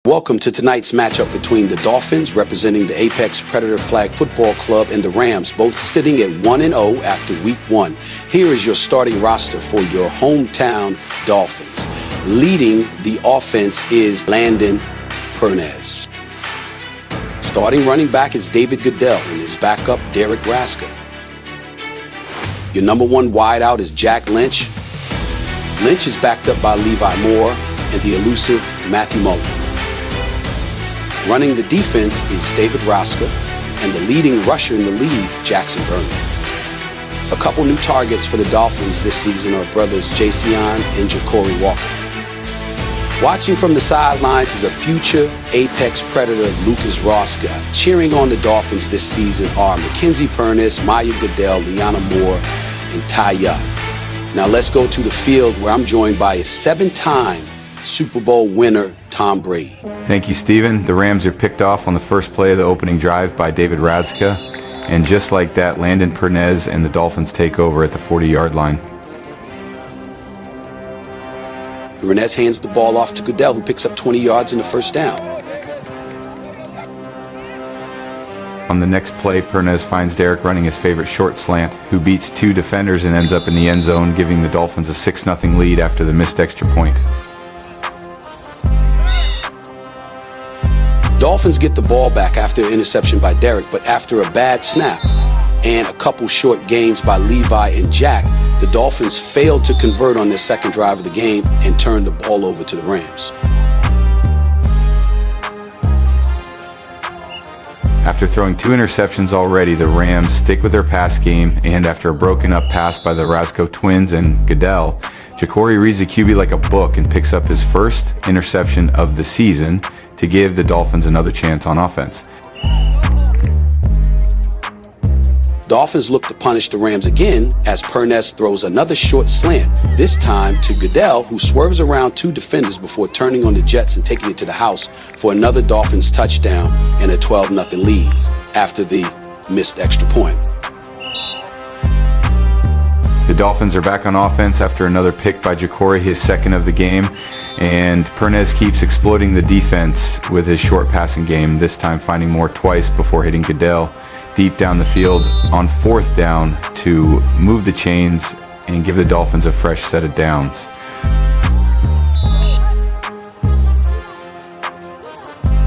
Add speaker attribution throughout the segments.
Speaker 1: Welcome to tonight's matchup between the Dolphins, representing the Apex Predator Flag Football Club, and the Rams, both sitting at 1-0 after Week 1. Here is your starting roster for your hometown Dolphins. Leading the offense is Landon Pernes. Starting running back is David Goodell, and his backup, Derek Raska. Your number one wideout is Jack Lynch. Lynch is backed up by Levi Moore and the elusive Matthew Mullen. Running the defense is David Raska, and the leading rusher in the league, Jackson Burnham. A couple new targets for the Dolphins this season are brothers Jason and Ja'Cory Walker. Watching from the sidelines is a future Apex Predator, Lucas Rosca. Cheering on the Dolphins this season are Mackenzie Pernis, Maya Goodell, Liana Moore, and Taya. Now let's go to the field, where I'm joined by a 7-time Super Bowl winner, Tom Brady.
Speaker 2: Thank you, Steven. The Rams are picked off on the first play of the opening drive by David Raska. And just like that, Landon Pernes and the Dolphins take over at the 40-yard line.
Speaker 1: Pernes hands the ball off to Goodell, who picks up 20 yards in the first down.
Speaker 2: On the next play, Pernes finds Derek running his favorite short slant, who beats two defenders and ends up in the end zone, giving the Dolphins a 6-0 lead after the missed extra point.
Speaker 1: Dolphins get the ball back after an interception by Derek, but after a bad snap and a couple short gains by Levi and Jack, the Dolphins failed to convert on their second drive of the game and turned the ball over to the Rams.
Speaker 2: After throwing 2 interceptions already, the Rams stick with their pass game, and after a broken up pass by the Rasko twins and Goodell, Ja'Cory reads the QB like a book and picks up his first interception of the season to give the Dolphins another chance on offense.
Speaker 1: Dolphins look to punish the Rams again as Pernes throws another short slant, this time to Goodell, who swerves around two defenders before turning on the Jets and taking it to the house for another Dolphins touchdown and a 12-0 lead after the missed extra point.
Speaker 2: The Dolphins are back on offense after another pick by Ja'Cory, his second of the game, and Pernes keeps exploiting the defense with his short passing game, this time finding Moore twice before hitting Goodell deep down the field on 4th down to move the chains and give the Dolphins a fresh set of downs.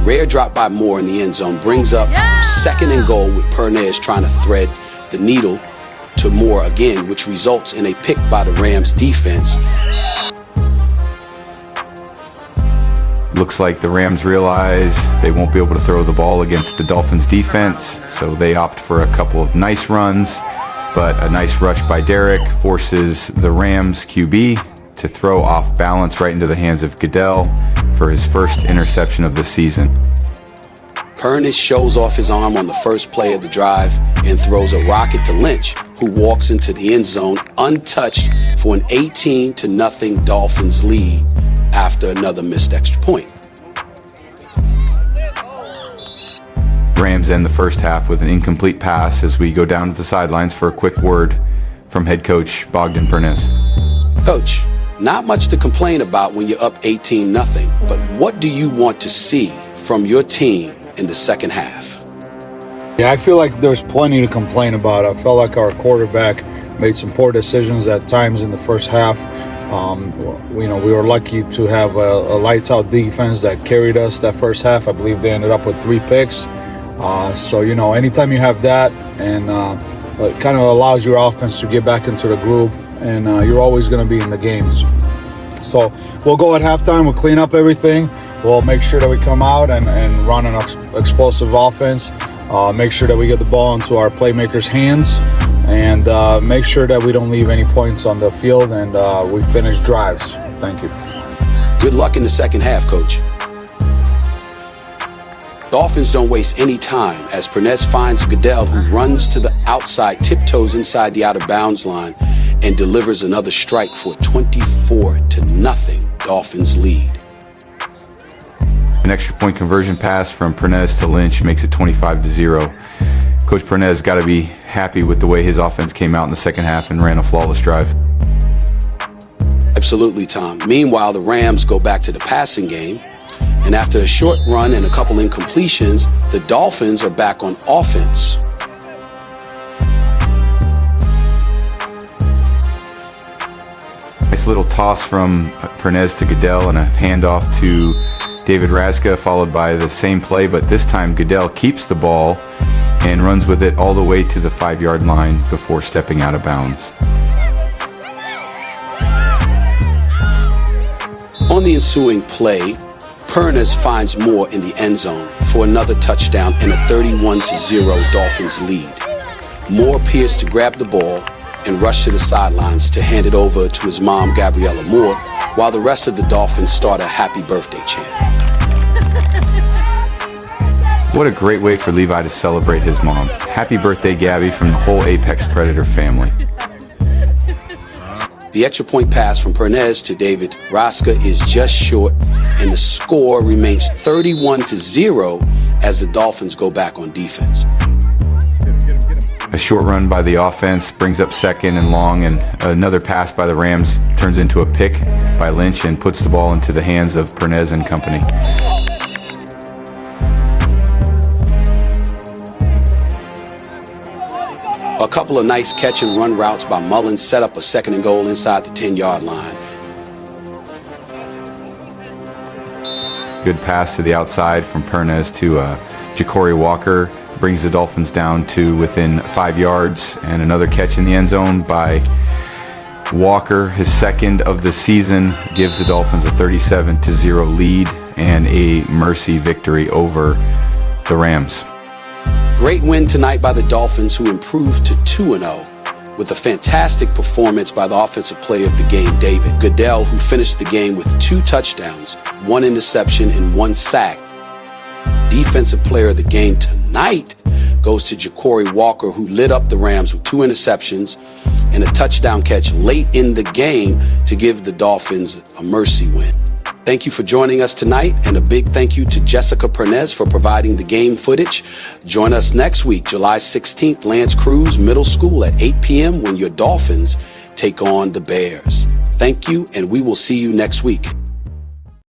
Speaker 1: Rare drop by Moore in the end zone brings up 2nd and goal, with Pernes trying to thread the needle to Moore again, which results in a pick by the Rams defense.
Speaker 2: Looks like the Rams realize they won't be able to throw the ball against the Dolphins defense, so they opt for a couple of nice runs, but a nice rush by Derek forces the Rams QB to throw off balance right into the hands of Goodell for his first interception of the season.
Speaker 1: Pernis shows off his arm on the first play of the drive and throws a rocket to Lynch, who walks into the end zone untouched for an 18-0 Dolphins lead after another missed extra point.
Speaker 2: Rams end the first half with an incomplete pass as we go down to the sidelines for a quick word from head coach Bogdan Pernes.
Speaker 1: Coach, not much to complain about when you're up 18-0, but what do you want to see from your team in the second half?
Speaker 3: Yeah, I feel like there's plenty to complain about. I felt like our quarterback made some poor decisions at times in the first half. We were lucky to have a lights-out defense that carried us that first half. I believe they ended up with 3 picks. So anytime you have that, and it kind of allows your offense to get back into the groove, and you're always going to be in the games. So we'll go at halftime, we'll clean up everything. We'll make sure that we come out and run an explosive offense. Make sure that we get the ball into our playmakers' hands, and make sure that we don't leave any points on the field, and we finish drives. Thank you.
Speaker 1: Good luck in the second half, Coach. Dolphins don't waste any time as Pernes finds Goodell, who runs to the outside, tiptoes inside the out-of-bounds line, and delivers another strike for a 24-0 Dolphins lead.
Speaker 2: An extra point conversion pass from Pernes to Lynch makes it 25-0. Coach Pernes got to be happy with the way his offense came out in the second half and ran a flawless drive.
Speaker 1: Absolutely, Tom. Meanwhile, the Rams go back to the passing game. And after a short run and a couple incompletions, the Dolphins are back on offense.
Speaker 2: Nice little toss from Pernez to Goodell and a handoff to David Razga, followed by the same play, but this time Goodell keeps the ball and runs with it all the way to the 5-yard line before stepping out of bounds.
Speaker 1: On the ensuing play, Pernez finds Moore in the end zone for another touchdown and a 31-0 Dolphins lead. Moore appears to grab the ball and rush to the sidelines to hand it over to his mom, Gabriella Moore, while the rest of the Dolphins start a happy birthday chant.
Speaker 2: What a great way for Levi to celebrate his mom. Happy birthday, Gabby, from the whole Apex Predator family.
Speaker 1: The extra point pass from Pernez to David Razga is just short, and the score remains 31-0 as the Dolphins go back on defense.
Speaker 2: A short run by the offense brings up second and long, and another pass by the Rams turns into a pick by Lynch and puts the ball into the hands of Pernez and company.
Speaker 1: A couple of nice catch and run routes by Mullins set up a 2nd and goal inside the 10-yard line.
Speaker 2: Good pass to the outside from Pernez to Ja'Cory Walker. Brings the Dolphins down to within 5 yards, and another catch in the end zone by Walker, his second of the season, gives the Dolphins a 37-0 lead and a mercy victory over the Rams.
Speaker 1: Great win tonight by the Dolphins, who improved to 2-0 with a fantastic performance by the offensive player of the game, David Goodell, who finished the game with 2 touchdowns, 1 interception, and 1 sack. Defensive player of the game tonight goes to Ja'Cory Walker, who lit up the Rams with 2 interceptions and a touchdown catch late in the game to give the Dolphins a mercy win. Thank you for joining us tonight, and a big thank you to Jessica Pernez for providing the game footage. Join us next week, July 16th, Lance Cruz Middle School at 8 p.m. when your Dolphins take on the Bears. Thank you, and we will see you next week.